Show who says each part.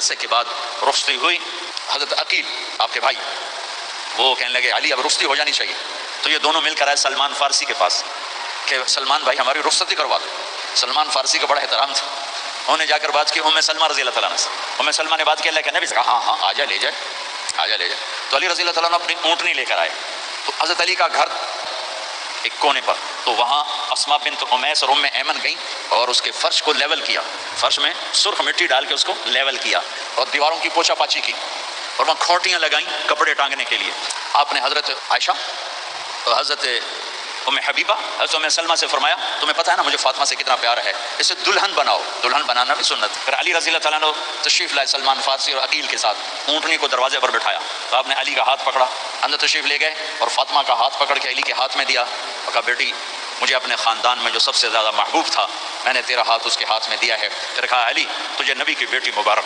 Speaker 1: से के बाद रुखसती हुई। हज़रत अकील आपके भाई वो कहने लगे अली अब रुखसती हो जानी चाहिए। तो ये दोनों मिलकर आए सलमान फारसी के पास कि सलमान भाई हमारी रुखसती करवा दो। सलमान फारसी का बड़ा एहतराम था, उन्होंने जाकर बात की उम्मे सलमा रज़ी अल्लाह तआला अन्हा से। उम्मे सलमा ने बात की, अल्लाह के नबी से कहा हाँ हाँ आजा ले जाए, आजा ले जाए। तो अली रज़ी अल्लाह तआला अन्हु अपनी ऊँटनी लेकर आए। तो हज़रत अली का घर एक कोने पर, तो वहाँ अस्मा बिन्त उमैस और उम्मे ऐमन गई और उसके फर्श को लेवल किया, फर्श में सुर्ख मिट्टी डाल के उसको लेवल किया और दीवारों की पोछा पाछी की और वहाँ खोटियाँ लगाई कपड़े टांगने के लिए। आपने हज़रत आयशा और हज़रत उम्मे हबीबा हज़रत उम्मे सलमा से फरमाया तुम्हें पता है ना मुझे फातिमा से कितना प्यार है, इसे दुल्हन बनाओ। दुल्हन बनाना भी सुन्नत। फिर अली रज़ी अल्लाह तआला अन्हु तशरीफ़ लाए सलमान फारसी और अकील के साथ, ऊँटनी को दरवाजे पर बिठाया। तो आपने अली का हाथ पकड़ा, अंदर तशरीफ़ ले गए और फातिमा का हाथ पकड़ के अली के हाथ में दिया और कहा बेटी मुझे अपने ख़ानदान में जो सबसे ज़्यादा महबूब था मैंने तेरा हाथ उसके हाथ में दिया है। फिर कहा अली तुझे नबी की बेटी मुबारक।